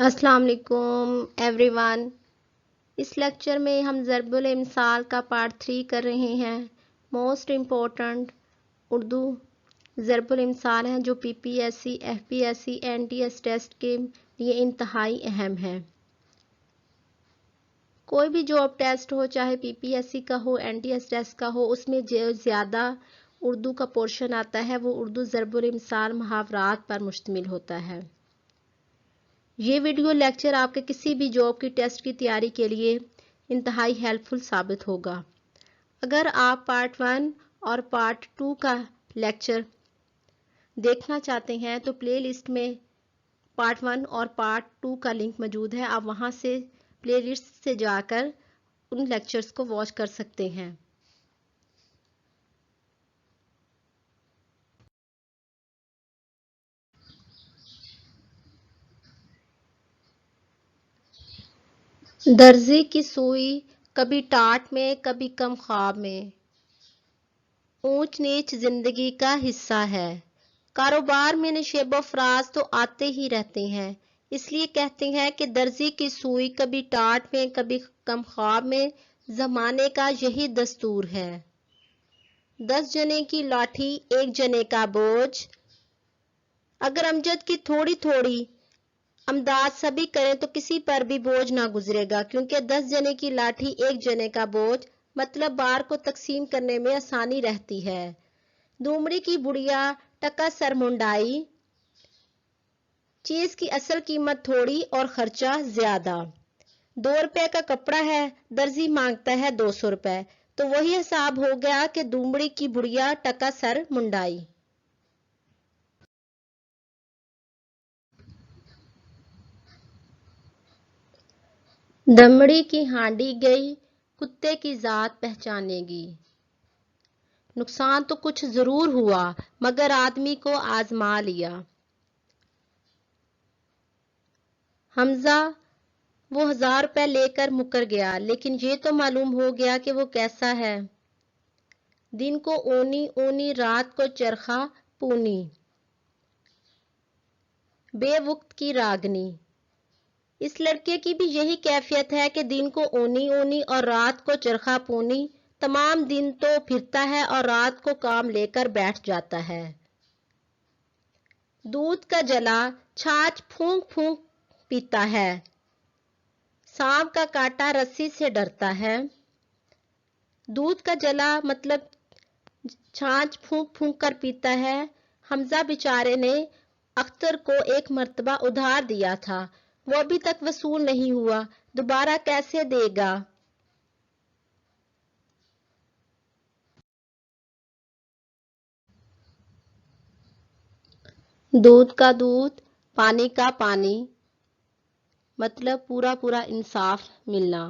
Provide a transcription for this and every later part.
السلام علیکم every one. اس lecture میں ہم ضرب الامثال کا پارٹ 3 کر رہے ہیں۔ موسٹ امپورٹنٹ اردو ضرب الامثال ہیں جو P P S C, F P S C, N T S test کے لیے انتہائی اہم ہیں۔ کوئی بھی جاب ٹیسٹ ہو، چاہے پی پی ایس سی کا ہو، این ٹی ایس ٹیسٹ کا ہو، اس میں جو زیادہ اردو کا پورشن آتا ہے وہ اردو ضرب الامثال محاورات پر مشتمل ہوتا ہے۔ یہ ویڈیو لیکچر آپ کے کسی بھی جاب کی ٹیسٹ کی تیاری کے لیے انتہائی ہیلپ فل ثابت ہوگا۔ اگر آپ پارٹ 1 اور پارٹ 2 کا لیکچر دیکھنا چاہتے ہیں تو پلے لسٹ میں پارٹ 1 اور پارٹ 2 کا لنک موجود ہے، آپ وہاں سے پلے لسٹ سے جا کر ان لیکچرز کو واچ کر سکتے ہیں۔ درزی کی سوئی کبھی ٹاٹ میں کبھی کم خواب میں، اونچ نیچ زندگی کا حصہ ہے۔ کاروبار میں نشیب و فراز تو آتے ہی رہتے ہیں، اس لیے کہتے ہیں کہ درزی کی سوئی کبھی ٹاٹ میں کبھی کم خواب میں، زمانے کا یہی دستور ہے۔ 10 جنے کی لاٹھی 1 جنے کا بوجھ، اگر امجد کی تھوڑی تھوڑی امداد سبھی کریں تو کسی پر بھی بوجھ نہ گزرے گا، کیونکہ 10 جنے کی لاٹھی 1 جنے کا بوجھ مطلب بار کو تقسیم کرنے میں آسانی رہتی ہے۔ دومڑی کی بڑیا ٹکا سر منڈائی، چیز کی اصل قیمت تھوڑی اور خرچہ زیادہ۔ 2 روپے کا کپڑا ہے، درزی مانگتا ہے 200 روپے، تو وہی حساب ہو گیا کہ دومڑی کی بڑیا ٹکا سر منڈائی۔ دمڑی کی ہانڈی گئی، کتے کی ذات پہچانے گی۔ نقصان تو کچھ ضرور ہوا مگر آدمی کو آزما لیا۔ حمزہ وہ 1000 روپے لے کر مکر گیا، لیکن یہ تو معلوم ہو گیا کہ وہ کیسا ہے۔ دن کو اونی اونی، رات کو چرخا پونی، بے وقت کی راگنی۔ اس لڑکے کی بھی یہی کیفیت ہے کہ دن کو اونی اونی اور رات کو چرخا پونی، تمام دن تو پھرتا ہے اور رات کو کام لے کر بیٹھ جاتا ہے۔ دودھ کا جلا چھاچھ پھونک پھونک پیتا ہے، سانپ کا کاٹا رسی سے ڈرتا ہے۔ دودھ کا جلا مطلب چھاچھ پھونک پھونک کر پیتا ہے۔ حمزہ بیچارے نے اختر کو 1 مرتبہ ادھار دیا تھا، وہ ابھی تک وصول نہیں ہوا، دوبارہ کیسے دے گا؟ دودھ کا دودھ، پانی کا پانی، مطلب پورا پورا انصاف ملنا۔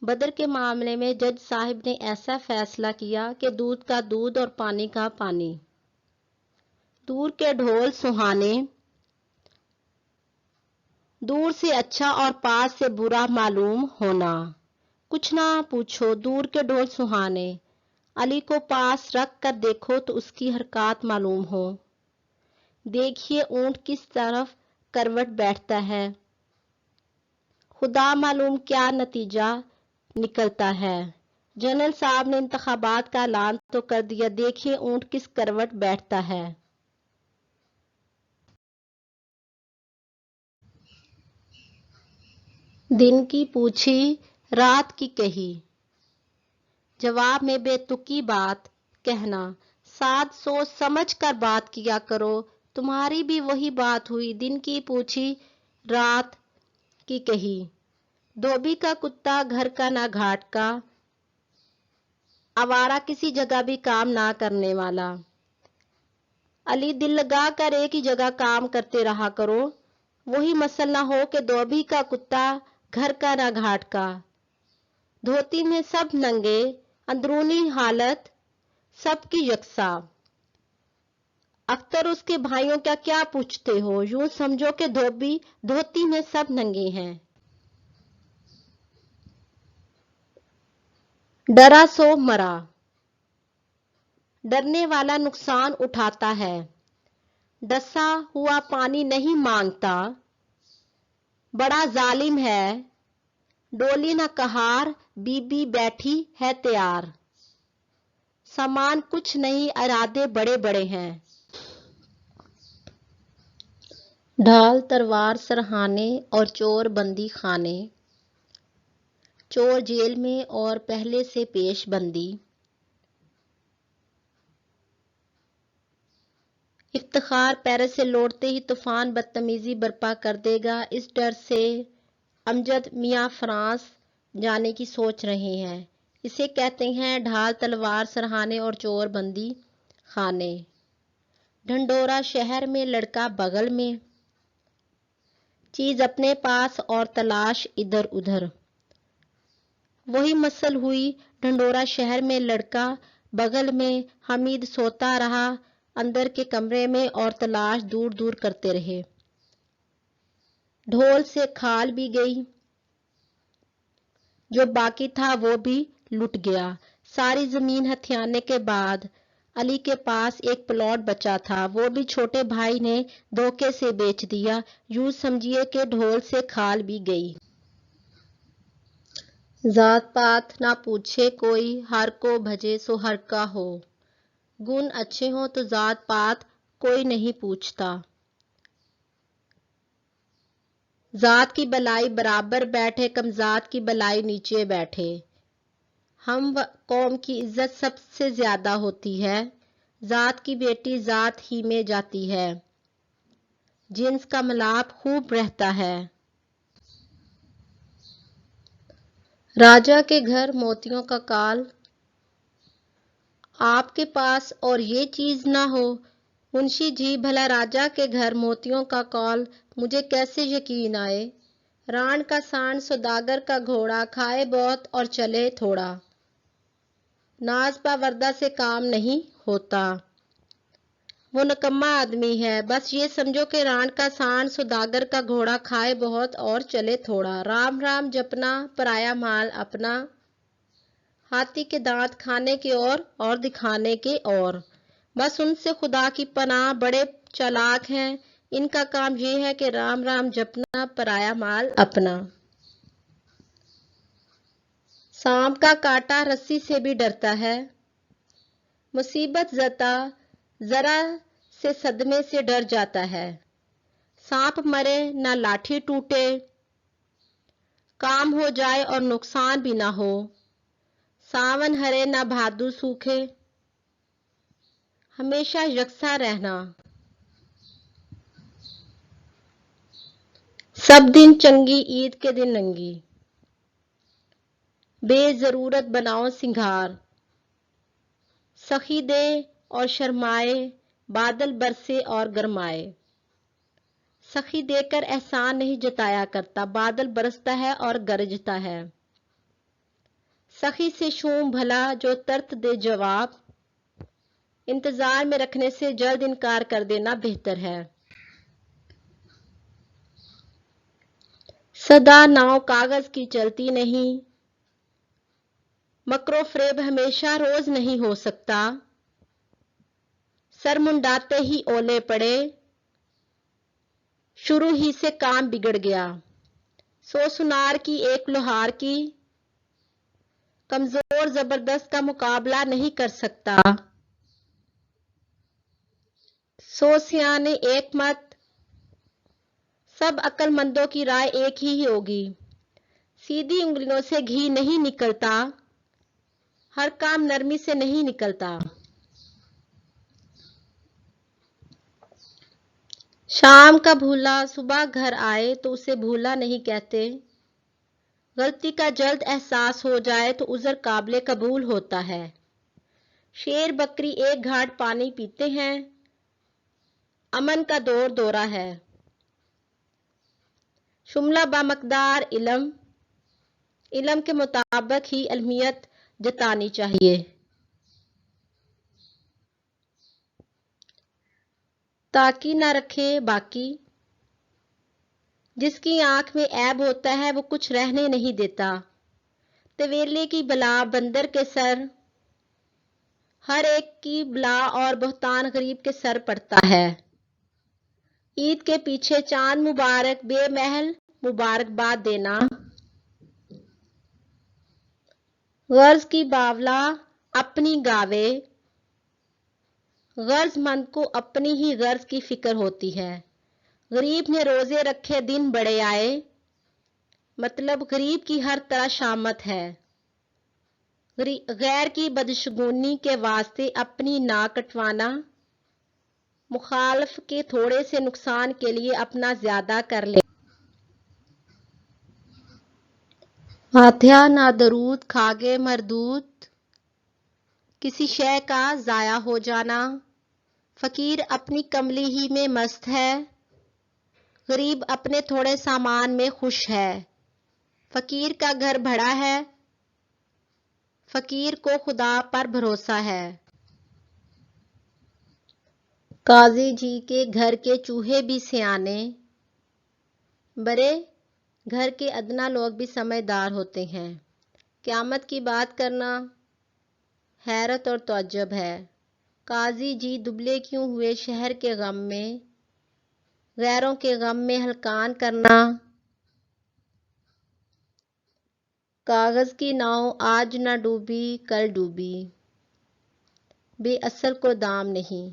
بدر کے معاملے میں جج صاحب نے ایسا فیصلہ کیا کہ دودھ کا دودھ اور پانی کا پانی۔ دور کے ڈھول سہانے، دور سے اچھا اور پاس سے برا معلوم ہونا۔ کچھ نہ پوچھو، دور کے ڈھول سہانے، علی کو پاس رکھ کر دیکھو تو اس کی حرکات معلوم ہو۔ دیکھیے اونٹ کس طرف کروٹ بیٹھتا ہے، خدا معلوم کیا نتیجہ نکلتا ہے۔ جنرل صاحب نے انتخابات کا اعلان تو کر دیا، دیکھیے اونٹ کس کروٹ بیٹھتا ہے۔ دن کی پوچھی رات کی کہی، جواب میں بے تکی بات کہنا۔ ساتھ سوچ سمجھ کر بات کیا کرو، تمہاری بھی وہی بات ہوئی۔ دن کی پوچھی رات کی کہی، دھوبی کا کتا گھر کا نہ گھاٹ کا، آوارہ کسی جگہ بھی کام نہ کرنے والا۔ علی دل لگا کر ایک ہی جگہ کام کرتے رہا کرو، وہی مسل نہ ہو کہ دھوبی کا کتا گھر کا نہ گھاٹ کا۔ دھوتی میں سب ننگے، اندرونی حالت سب کی یکساں۔ اختر اس کے بھائیوں کا کیا پوچھتے ہو، یوں سمجھو کہ دھوتی میں سب ننگے ہیں۔ ڈرا سو مرا، ڈرنے والا نقصان اٹھاتا ہے۔ ڈسا ہوا پانی نہیں مانگتا، बड़ा जालिम है। डोली न कहार, बीबी बैठी है तैयार। सामान कुछ नहीं, इरादे बड़े बड़े हैं। ढाल तलवार सरहाने और चोर बंदी खाने। चोर जेल में और पहले से पेश बंदी। इफ्तिखार पेरिस से लौटते ही तूफान बदतमीजी बर्पा कर देगा, इस डर से अमजद मियाँ फ्रांस जाने की सोच रहे हैं। इसे कहते हैं ढाल तलवार सरहाने और चोर बंदी खाने। ढंढोरा शहर में, लड़का बगल में, चीज अपने पास और तलाश इधर उधर। वही मसल हुई ढंढोरा शहर में, लड़का बगल में। हमीद सोता रहा अंदर के कमरे में और तलाश दूर दूर करते रहे। ढोल से खाल भी गई, जो बाकी था वो भी लुट गया। सारी जमीन हथियाने के बाद अली के पास एक प्लॉट बचा था, वो भी छोटे भाई ने धोखे से बेच दिया। यूं समझिए कि ढोल से खाल भी गई। जात पात ना पूछे कोई, हर को भजे सो हर का हो। गुण अच्छे हो तो जात पात कोई नहीं पूछता। जात की भलाई बराबर बैठे, कम जात की भलाई नीचे बैठे। हम कौम की इज्जत सबसे ज्यादा होती है, जात की बेटी जात ही में जाती है। जिन्स का मिलाप खूब रहता है। राजा के घर मोतियों का काल, आपके पास और ये चीज ना हो। मुंशी जी, भला राजा के घर मोतियों का कौल मुझे कैसे यकीन आए। रान का सांड सौदागर का घोड़ा, खाए बहुत और चले थोड़ा। नाज पावर्दा से काम नहीं होता, वो नकम्मा आदमी है। बस ये समझो कि रान का सांड सौदागर का घोड़ा, खाए बहुत और चले थोड़ा। राम राम जपना, पराया माल अपना। हाथी के दांत खाने के और दिखाने के और। बस उनसे खुदा की पनाह, बड़े चालाक हैं। इनका काम ये है कि राम राम जपना, पराया माल अपना। सांप का काटा रस्सी से भी डरता है। मुसीबत जरा से सदमे से डर जाता है। सांप मरे ना लाठी टूटे, काम हो जाए और नुकसान भी ना हो। सावन हरे ना भादू सूखे, हमेशा यकसा रहना। सब दिन चंगी, ईद के दिन नंगी। बेजरूरत बनाओ सिंगार, सखी दे और शर्माए, बादल बरसे और गरमाए। सखी देकर एहसान नहीं जताया करता, बादल बरसता है और गरजता है। सखी से शूम भला जो तर्त दे जवाब, इंतजार में रखने से जल्द इनकार कर देना बेहतर है। सदा नाव कागज की चलती नहीं, मकरो फरेब हमेशा रोज नहीं हो सकता। सर मुंडाते ही ओले पड़े, शुरू ही से काम बिगड़ गया। सो सुनार की एक लोहार की, कमजोर जबरदस्त का मुकाबला नहीं कर सकता। सो सियाने एक मत, सब अक्लमंदों की राय एक ही होगी। सीधी उंगलियों से घी नहीं निकलता, हर काम नरमी से नहीं निकलता। शाम का भूला सुबह घर आए तो उसे भूला नहीं कहते। गलती का जल्द एहसास हो जाए तो उज़र काबिले कबूल होता है। शेर बकरी एक घाट पानी पीते हैं, अमन का दौर दौरा है। शुमला बामकदार इल्म, इल्म के मुताबिक ही अलमियत जतानी चाहिए। ताकि ना रखे बाकी, जिसकी आंख में ऐब होता है वो कुछ रहने नहीं देता। तवेले की बला बंदर के सर, हर एक की बला और बहतान गरीब के सर पड़ता है। ईद के पीछे चांद मुबारक बेमहल मुबारकबाद देना। गर्ज की बावला अपनी गावे। गर्जमंद को अपनी ही गर्ज की फिक्र होती है। गरीब ने रोजे रखे दिन बड़े आए, मतलब गरीब की हर तरह शामत है। गैर की बदशगुनी के वास्ते अपनी नाक कटवाना, मुखालफ के थोड़े से नुकसान के लिए अपना ज्यादा कर ले। फातिहा ना दरूद खागे मरदूद, किसी शय का जाया हो जाना। फकीर अपनी कमली ही में मस्त है, गरीब अपने थोड़े सामान में खुश है। फकीर का घर बड़ा है, फकीर को खुदा पर भरोसा है। काजी जी के घर के चूहे भी सियाने, बड़े घर के अदना लोग भी समझदार होते हैं। क़यामत की बात करना हैरत और तअज्जुब है। काजी जी दुबले क्यों हुए शहर के गम में, गैरों के गम में हलकान करना। कागज की नाव आज न डूबी कल डूबी, बेअसल को दाम नहीं।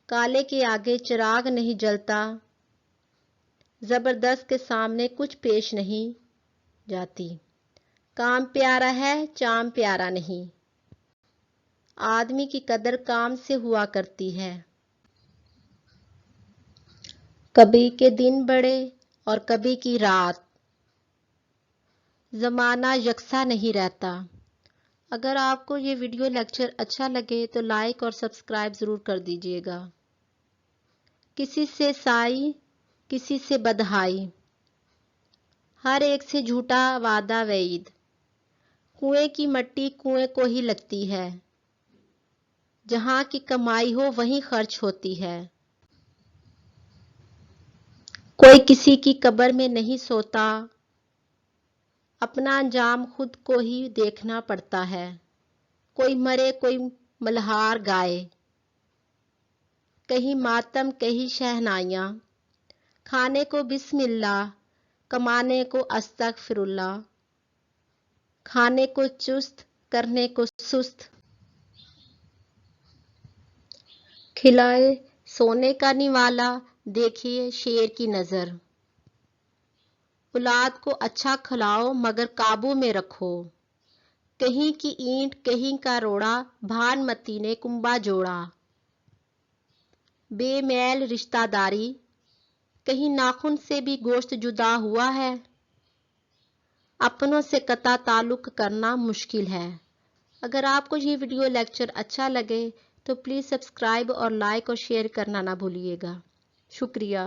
काले के आगे चिराग नहीं जलता, जबरदस्त के सामने कुछ पेश नहीं जाती। काम प्यारा है चाम प्यारा नहीं, आदमी की कदर काम से हुआ करती है। कभी के दिन बड़े और कभी की रात, ज़माना यकसा नहीं रहता। अगर आपको ये वीडियो लेक्चर अच्छा लगे तो लाइक और सब्सक्राइब ज़रूर कर दीजिएगा। किसी से साई किसी से बदहाई, हर एक से झूठा वादा वईद। कुएं की मट्टी कुएं को ही लगती है, जहां की कमाई हो वहीं खर्च होती है। कोई किसी की कब्र में नहीं सोता, अपना अंजाम खुद को ही देखना पड़ता है। कोई मरे कोई मल्हार गाए, कहीं मातम कहीं शहनाइयाँ। खाने को बिस्मिल्लाह, कमाने को अस्तगफिरुल्लाह। खाने को चुस्त करने को सुस्त, खिलाए सोने का निवाला देखिए शेर की नजर। औलाद को अच्छा खिलाओ मगर काबू में रखो, कहीं की ईंट कहीं का रोड़ा भानमती ने कुंबा जोड़ा। बेमैल रिश्तेदारी, कहीं नाखून से भी गोश्त जुदा हुआ है। अपनों से कता ताल्लुक करना मुश्किल है। अगर आपको ये वीडियो लेक्चर अच्छा लगे तो प्लीज़ सब्सक्राइब और लाइक और शेयर करना ना भूलिएगा। शुक्रिया।